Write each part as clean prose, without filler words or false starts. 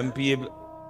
MPA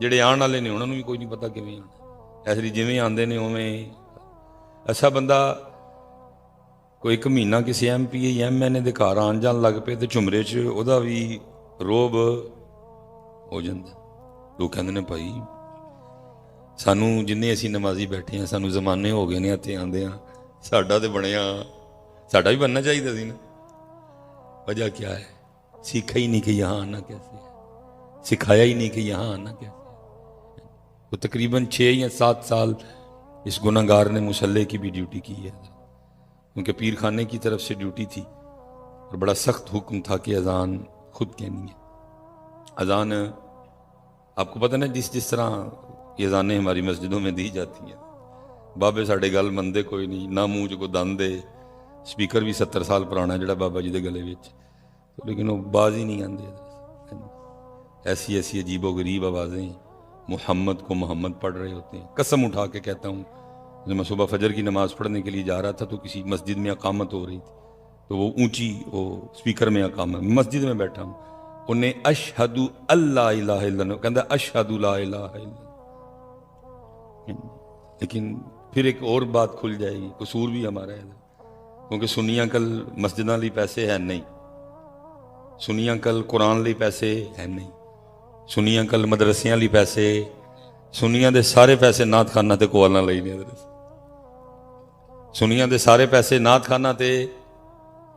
ਜਿਹੜੇ ਆਉਣ ਵਾਲੇ ਨੇ ਉਹਨਾਂ ਨੂੰ ਵੀ ਕੋਈ ਨਹੀਂ ਪਤਾ ਕਿਵੇਂ ਆਉਣਾ। ਐਸੀ ਜਿਵੇਂ ਆਉਂਦੇ ਨੇ ਉਵੇਂ। ਐਸਾ ਬੰਦਾ ਕੋਈ ਇੱਕ ਮਹੀਨਾ ਕਿਸੇ MPA ਜਾਂ MNA ਦੇ ਘਰ ਆਉਣ ਜਾਣ ਲੱਗ ਪਏ ਤੇ ਝੁਮਰੇ 'ਚ ਉਹਦਾ ਵੀ ਰੋਬ ਹੋ ਜਾਂਦਾ। ਲੋਕ ਕਹਿੰਦੇ ਨੇ ਭਾਈ ਸਾਨੂੰ ਜਿੰਨੇ ਅਸੀਂ ਨਮਾਜ਼ੀ ਬੈਠੇ ਹਾਂ, ਸਾਨੂੰ ਜ਼ਮਾਨੇ ਹੋ ਗਏ ਨੇ ਇੱਥੇ ਆਉਂਦੇ ਆ, ਸਾਡਾ ਤੇ ਬਣਿਆ ساڈا بھی بننا چاہیے سی نا. وجہ کیا ہے؟ سیکھا ہی نہیں کہ یہاں آنا کیسے ہے, سکھایا ہی نہیں کہ یہاں آنا کیسے ہے. وہ تقریباً 6 یا 7 سال اس گناہ گار نے مسلح کی بھی ڈیوٹی کی ہے, کیونکہ پیر خانے کی طرف سے ڈیوٹی تھی اور بڑا سخت حکم تھا کہ اذان خود کہنی ہے. اذان آپ کو پتہ نا جس طرح یہ اذانیں ہماری مسجدوں میں دی جاتی ہیں, بابے ساڑے گل مندے کوئی نہیں, نہ منہ کو دند دے, سپیکر بھی 70 سال پرانا جڑا بابا جی دے گلے وچ, لیکن وہ باز ہی نہیں آندے. ایسی ایسی عجیب و غریب آوازیں, محمد کو محمد پڑھ رہے ہوتے ہیں. قسم اٹھا کے کہتا ہوں, جب میں صبح فجر کی نماز پڑھنے کے لیے جا رہا تھا تو کسی مسجد میں اقامت ہو رہی تھی, تو وہ اونچی وہ سپیکر میں اقامت, مسجد میں بیٹھا ہوں, انہیں اشہدو اللہ الہ الا اللہ کہندا اشہدو لا الہ الا اللہ. لیکن پھر ایک اور بات کھل جائے گی, قصور بھی ہمارا ہے, کیونکہ سنیاں کل مسجداں لی پیسے ہیں نہیں, سنیاں کل قرآن لی پیسے ہیں نہیں, سنیاں کل مدرسیاں لی پیسے, سنیاں دے سارے پیسے نعت خانہ تے کوالاں لئی نے, سنیاں دے سارے پیسے نعت خانہ تے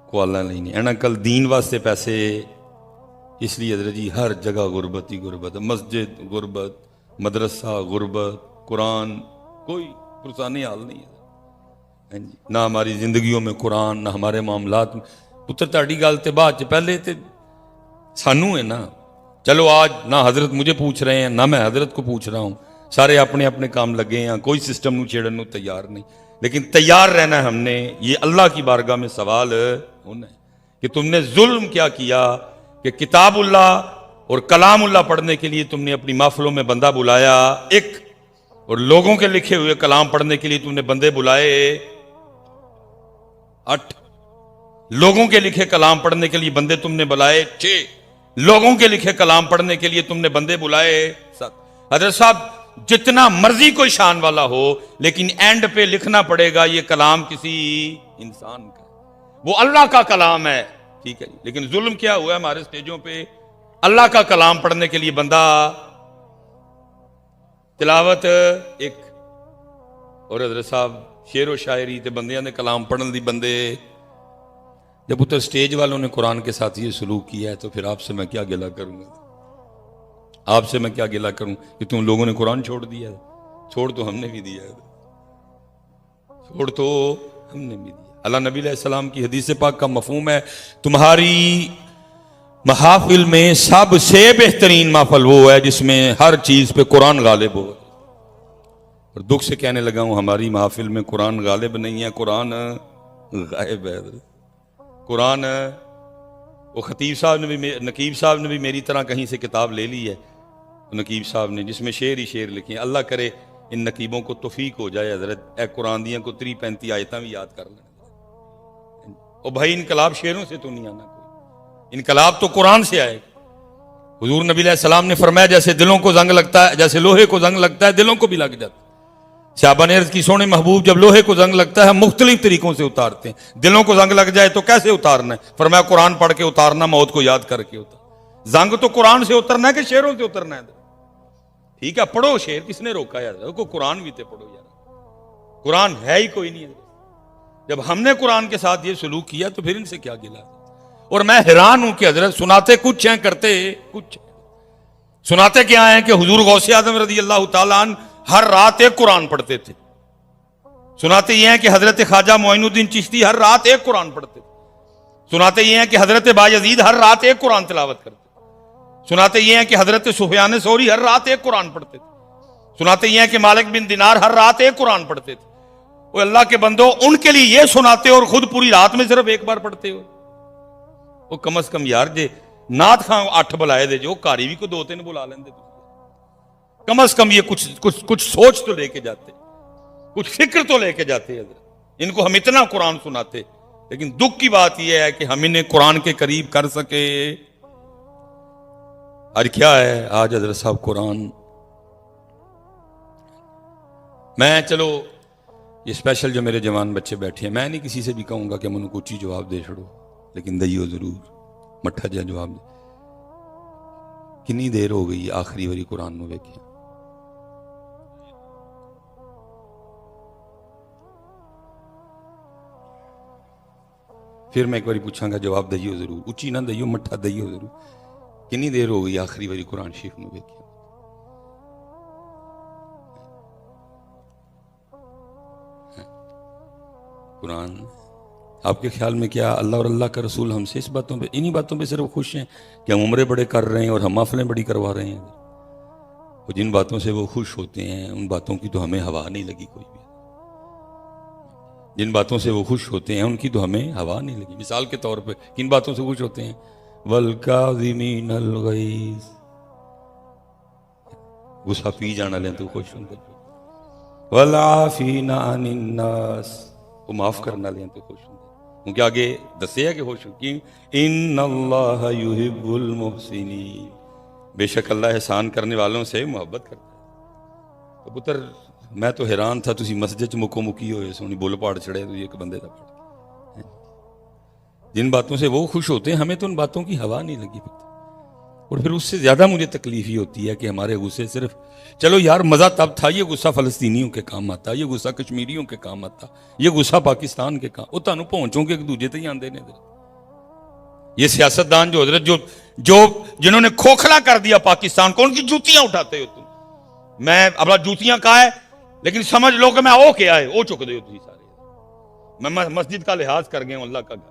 کوالاں لئی نے. اینا کل دین واسطے پیسے, اس لیے حضرت جی ہر جگہ غربت ہی غربت, مسجد غربت, مدرسہ غربت, قرآن کوئی پرسانی حال نہیں ہے, نہ ہماری زندگیوں میں قرآن, نہ ہمارے معاملات میں. پتر تاڑی گال تے بعد پہلے تے سانو ہے نا, چلو آج نہ حضرت مجھے پوچھ رہے ہیں نہ میں حضرت کو پوچھ رہا ہوں, سارے اپنے اپنے کام لگے ہیں, کوئی سسٹم نو چھیڑن نو تیار نہیں. لیکن تیار رہنا ہے ہم نے, یہ اللہ کی بارگاہ میں سوال ہونا ہے کہ تم نے ظلم کیا کیا کہ کتاب اللہ اور کلام اللہ پڑھنے کے لیے تم نے اپنی محفلوں میں بندہ بلایا ایک, اور لوگوں کے لکھے ہوئے کلام پڑھنے کے لیے تم نے بندے بلائے 8, لوگوں کے لکھے کلام پڑھنے کے لیے بندے تم نے بلائے 6, لوگوں کے لکھے کلام پڑھنے کے لیے تم نے بندے بلائے 7. حضرت صاحب جتنا مرضی کوئی شان والا ہو, لیکن اینڈ پہ لکھنا پڑے گا یہ کلام کسی انسان کا, وہ اللہ کا کلام ہے, ٹھیک ہے جی. لیکن ظلم کیا ہوا ہے ہمارے سٹیجوں پہ, اللہ کا کلام پڑھنے کے لیے بندہ تلاوت ایک, اور حضرت صاحب شعر و شاعری تے بندیاں نے کلام پڑھن دی بندے. جب اتر سٹیج والوں نے قرآن کے ساتھ یہ سلوک کیا ہے تو پھر آپ سے میں کیا گلہ کروں گا, آپ سے میں کیا گلہ کروں کہ تم لوگوں نے قرآن چھوڑ دیا ہے. چھوڑ تو ہم نے بھی دیا ہے, چھوڑ تو ہم نے بھی دیا. اللہ نبی علیہ السلام کی حدیث پاک کا مفہوم ہے, تمہاری محافل میں سب سے بہترین محفل وہ ہے جس میں ہر چیز پہ قرآن غالب ہو. اور دکھ سے کہنے لگا ہوں ہماری محافل میں قرآن غالب نہیں ہے, قرآن غائب ہے. قرآن وہ خطیب صاحب نے بھی, نقیب صاحب نے بھی میری طرح کہیں سے کتاب لے لی ہے, نقیب صاحب نے, جس میں شعر ہی شعر لکھے ہیں. اللہ کرے ان نقیبوں کو توفیق ہو جائے حضرت, اے قرآن دیاں کو 35 آیتاں بھی یاد کر لیں. اور بھائی انقلاب شعروں سے تو نہیں آنا, کوئی انقلاب تو قرآن سے آئے. حضور نبی علیہ السلام نے فرمایا جیسے دلوں کو زنگ لگتا ہے, جیسے لوہے کو زنگ لگتا ہے دلوں کو بھی لگ جاتا ہے. صحابہ نے عرض کی سونے محبوب جب لوہے کو زنگ لگتا ہے مختلف طریقوں سے اتارتے ہیں, دلوں کو زنگ لگ جائے تو کیسے اتارنا ہے؟ فرمایا قرآن پڑھ کے اتارنا, موت کو یاد کر کے اتارنا. زنگ تو قرآن سے اترنا ہے کہ شعروں سے اترنا ہے؟ ٹھیک ہے پڑھو شعر, کس نے روکا یار, کو قرآن بھی تے پڑھو یار, قرآن ہے ہی کوئی نہیں ہے. جب ہم نے قرآن کے ساتھ یہ سلوک کیا تو پھر ان سے کیا گلا. اور میں حیران ہوں کہ حضرت سناتے کچھ ہیں کرتے کچھ. سناتے کیا ہیں کہ حضور غوث اعظم رضی اللہ تعالیٰ عنہ ہر رات ایک قرآن پڑھتے تھے. سناتے یہ ہیں کہ حضرت خواجہ معین الدین چشتی ہر رات ایک قرآن پڑھتے تھے. سناتے یہ ہیں کہ حضرت بایزید ہر رات ایک قرآن تلاوت کرتے. سناتے یہ ہیں کہ حضرت سفیان ثوری ہر رات ایک قرآن پڑھتے تھے. سناتے یہ ہیں کہ مالک بن دینار ہر رات ایک قرآن پڑھتے تھے. وہ اللہ کے بندو ان کے لیے یہ سناتے اور خود پوری رات میں صرف ایک بار پڑھتے ہو. وہ کم از کم یار جے نعت خان 8 بلائے دے جو کاری بھی کو 2-3 بلا لیں دے, کم از کم یہ کچھ سوچ تو لے کے جاتے, کچھ فکر تو لے کے جاتے. ان کو ہم اتنا قرآن سناتے, لیکن دکھ کی بات یہ ہے کہ ہم انہیں قرآن کے قریب کر سکے. اور کیا ہے آج حضرت صاحب قرآن, میں چلو یہ اسپیشل جو میرے جوان بچے بیٹھے ہیں, میں نہیں کسی سے بھی کہوں گا کہ من کو اچھی جواب دے چھڑو, لیکن دئیو ضرور مٹھا جا جواب دے. کنی دیر ہو گئی آخری واری قرآن نو ویکھے, پھر میں ایک بار پوچھاں گا، جواب دئیو ضرور، اچھی نہ دئیو، مٹھا دئیو ضرور. کنی دیر ہو گئی آخری باری قرآن شریف میں ویکھیا؟ قرآن آپ کے خیال میں کیا اللہ اور اللہ کا رسول ہم سے اس باتوں پہ، انہی باتوں پہ صرف خوش ہیں کہ ہم عمرے بڑے کر رہے ہیں اور ہم محفلیں بڑی کروا رہے ہیں؟ اور جن باتوں سے وہ خوش ہوتے ہیں ان باتوں کی تو ہمیں ہوا نہیں لگی کوئی بھی. جن باتوں سے وہ خوش ہوتے ہیں ان کی تو ہمیں ہوا نہیں لگی. مثال کے طور پہ کن باتوں سے خوش ہوتے ہیں؟ وَالْكَاظِمِينَ الْغَيْظَ، غصہ پی جانا لیں تو خوش ہوں. وَالْعَافِينَ عَنِ النَّاسِ، وہ معاف کرنا لیں تو خوش ہوں. کیونکہ آگے دسے ہے کہ خوش ہوں کہ ان اللہ یحب المحسنین، بے شک اللہ احسان کرنے والوں سے محبت کرتا ہے. تو پتر میں تو حیران تھا، تسی مسجد مکو مکی ہوئے سونی بول پاڑ چڑھے تو ایک بندے دا پڑھ. جن باتوں سے وہ خوش ہوتے ہیں ہمیں تو ان باتوں کی ہوا نہیں لگی. اور پھر اس سے زیادہ مجھے تکلیف ہی ہوتی ہے کہ ہمارے غصے صرف، چلو یار مزہ تب تھا، یہ غصہ فلسطینیوں کے کام آتا، یہ غصہ کشمیریوں کے کام آتا، یہ غصہ پاکستان کے کام، وہ تانوں پہنچوں کے ایک دوجے تے ہی آندے نے. یہ سیاستدان جو حضرت جو جنہوں نے کھوکھلا کر دیا پاکستان کو، ان کی جوتیاں اٹھاتے ہو تم. میں اپنا جوتیاں کہا ہے لیکن سمجھ لو کہ میں او کے آئے او چک دے ہو تھی سارے. میں مسجد کا لحاظ کر گئے ہوں، اللہ کا گھر.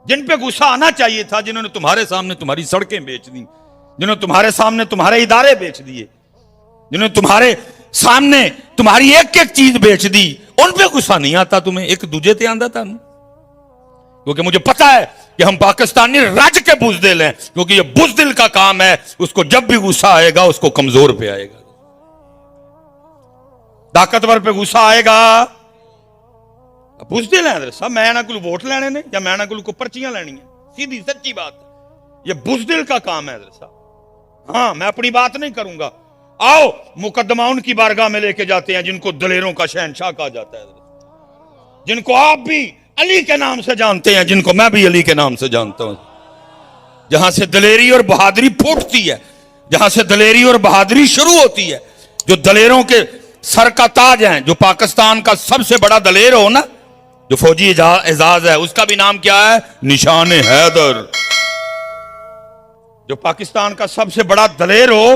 جن پہ غصہ آنا چاہیے تھا، جنہوں نے تمہارے سامنے تمہاری سڑکیں بیچ دی، جنہوں نے تمہارے سامنے تمہارے ادارے بیچ دیے، جنہوں نے تمہارے سامنے تمہاری ایک ایک چیز بیچ دی، ان پہ غصہ نہیں آتا تمہیں، ایک دوجے تے آندا تھا. کیونکہ مجھے پتا ہے کہ ہم پاکستانی رج کے بزدل ہیں، کیونکہ یہ بزدل کا کام ہے. اس کو جب بھی غصہ آئے گا اس کو کمزور پہ آئے گا، طاقتور پہ غصہ آئے گا. بزدل ہیں صاحب، میں نہ کوئی ووٹ لینے نے یا میں نہ کوئی پرچیاں لینی ہیں، سیدھی سچی بات ہے. یہ بزدل کا کام ہے صاحب. ہاں میں اپنی بات نہیں کروں گا. آؤ مقدمہ ان کی بارگاہ میں لے کے جاتے ہیں جن کو دلیروں کا شہنشاہ کہا جاتا ہے، جن کو آپ بھی علی کے نام سے جانتے ہیں، جن کو میں بھی علی کے نام سے جانتا ہوں. جہاں سے دلیری اور بہادری پھوٹتی ہے، جہاں سے دلیری اور بہادری شروع ہوتی ہے، جو دلیروں کے سر کا تاج ہیں، جو پاکستان کا سب سے بڑا دلیر ہو نا، جو فوجی اعزاز ہے، اس کا بھی نام کیا ہے؟ نشان حیدر. جو پاکستان کا سب سے بڑا دلیر ہو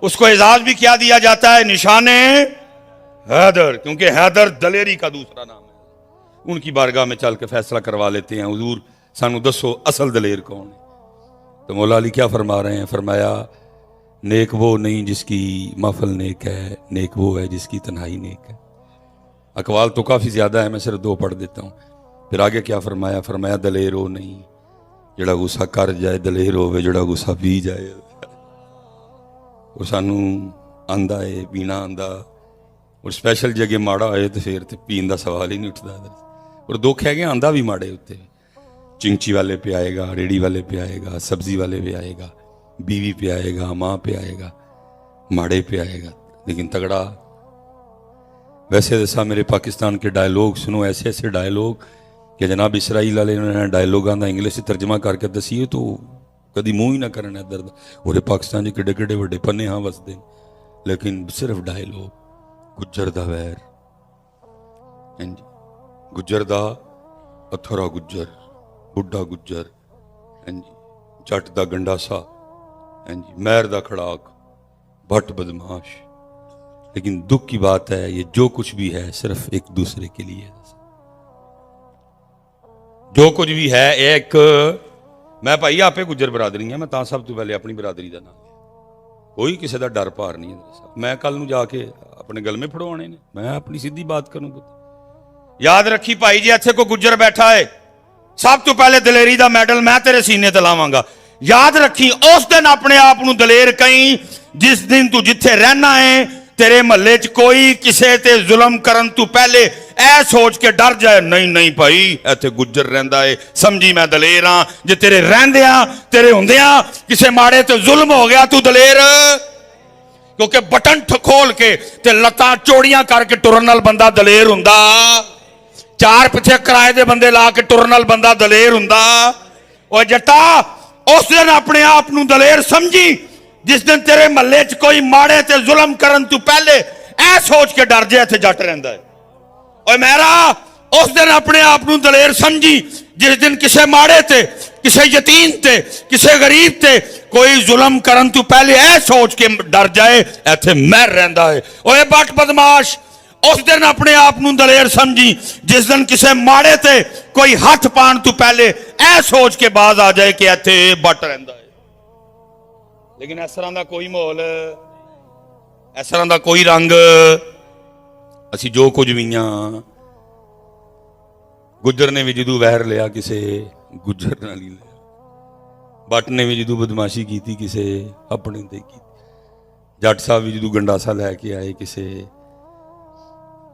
اس کو اعزاز بھی کیا دیا جاتا ہے؟ نشان حیدر. کیونکہ حیدر دلیری کا دوسرا نام ہے. ان کی بارگاہ میں چل کے فیصلہ کروا لیتے ہیں، حضور سانو دسو اصل دلیر کون ہے؟ تو مولا علی کیا فرما رہے ہیں؟ فرمایا نیک وہ نہیں جس کی محفل نیک ہے، نیک وہ ہے جس کی تنہائی نیک ہے. اقوال تو کافی زیادہ ہے، میں صرف 2 پڑھ دیتا ہوں. پھر آگے کیا فرمایا؟ فرمایا دلیر وہ نہیں جڑا غصہ کر جائے، دلیر ہوئے جڑا غصہ پی جائے. اور سانو آندا ہے پینا آندا، اور سپیشل جگہ ماڑا ہوئے تو پھر پین دا سوال ہی نہیں اٹھتا. اور دکھ ہے کہ آندا بھی ماڑے ہوتے، چنگچی والے پہ آئے گا، ریڑی والے پہ آئے گا، سبزی والے پہ آئے گا، بیوی پہ آئے گا، ماں پہ آئے گا، ماڑے پہ آئے گا. لیکن تگڑا ویسے جیسا میرے پاکستان کے ڈائلوگ سنو، ایسے ایسے ڈائلوگ کہ جناب اسرائیل والے نے ڈائلوگاں دا انگلش سے ترجمہ کر کے دسیے تو کدی منہ ہی نہ کرنا درد. اور پاکستان کے کڈے کڈے وڈے پنے ہاں وسدے، لیکن صرف ڈائلوگ. گجر دا ویر، گجر دا اتھرا گجر، بڈھا گجر، جٹ دا گنڈاسا، مہر دا کھڑاک، بھٹ بدماش. لیکن دکھ کی بات ہے یہ جو کچھ بھی ہے صرف ایک دوسرے کے لیے. جو کچھ بھی ہے ایک، میں بھائی آپ گجر برادری ہیں، میں تا سب تو پہلے اپنی برادری دا نام لیا، کوئی کسی دا ڈر پار نہیں ہے. میں کل نو جا کے اپنے گل میں پھڑوانے نے، میں اپنی سیدھی بات کروں. یاد رکھی بھائی جی ایتھے کو گجر بیٹھا ہے، سب تو پہلے دلیری دا میڈل میں تیرے سینے تے لاواں گا. یاد رکھی اس دن اپنے آپ نو دلیر کہیں جس دن تو جتھے رہنا ہے تیرے محلے چ کوئی کسے تے ظلم کرن تو پہلے اے سوچ کے ڈر جائے نہیں نہیں بھائی ایتھے گجر رہندا ہے، سمجھی میں دلیر ہاں. جے تیرے رہندیاں تیرے ہوندیاں کسے ماڑے تے ظلم ہو گیا تو دلیر، کیونکہ بٹن کھول کے تے لتاں چوڑیاں کر کے ٹرن نال بندہ دلیر ہوندا، 4 پیچھے کرائے دے بندے لا کے ٹرن نال بندہ دلیر ہوندا. او جٹا اس دن اپنے آپ نو دلیر سمجھی جس دن تیرے محلے چ کوئی ماڑے تے ظلم کرن تو پہلے اے سوچ کے ڈر جائے تھے جٹ رہندا ہے. اوے میرا اس دن اپنے آپ نو دلیر سمجھی ਜਿਸ ਦਿਨ ਕਿਸੇ ਮਾੜੇ ਤੇ, ਕਿਸੇ ਯਤੀਮ ਤੇ, ਕਿਸੇ ਗਰੀਬ ਤੇ ਕੋਈ ਜ਼ੁਲਮ ਕਰਨ ਤੋਂ ਪਹਿਲੇ ਇਹ ਸੋਚ ਕੇ ਡਰ ਜਾਏ ਇੱਥੇ ਮਹਿਰ ਰਹਿੰਦਾ ਹੈ। ਓਏ ਬੱਟ ਬਦਮਾਸ਼, ਉਸ ਦਿਨ ਆਪਣੇ ਆਪ ਨੂੰ ਦਲੇਰ ਸਮਝੀ ਜਿਸ ਦਿਨ ਕਿਸੇ ਮਾੜੇ ਤੇ ਕੋਈ ਹੱਥ ਪਾਉਣ ਤੋਂ ਪਹਿਲੇ ਇਹ ਸੋਚ ਕੇ ਬਾਜ਼ ਆ ਜਾਏ ਕਿ ਇੱਥੇ ਬੱਟ ਰਹਿੰਦਾ ਹੈ। ਲੇਕਿਨ ਇਸ ਤਰ੍ਹਾਂ ਦਾ ਕੋਈ ਮਾਹੌਲ, ਇਸ ਤਰ੍ਹਾਂ ਦਾ ਕੋਈ ਰੰਗ, ਅਸੀਂ ਜੋ ਕੁਝ ਵੀ ਹਾਂ, ਗੁੱਜਰ ਨੇ ਵੀ ਜਦੋਂ ਵਹਿਰ ਲਿਆ ਕਿਸੇ ਗੁੱਜਰ ਨਾਲ ਹੀ ਲਿਆ, ਬੱਟ ਨੇ ਵੀ ਜਦੋਂ ਬਦਮਾਸ਼ੀ ਕੀਤੀ ਕਿਸੇ ਆਪਣੇ ਤੇ ਕੀਤੀ, ਜੱਟ ਸਾਹਿਬ ਵੀ ਜਦੋਂ ਗੰਡਾਸਾ ਲੈ ਕੇ ਆਏ ਕਿਸੇ।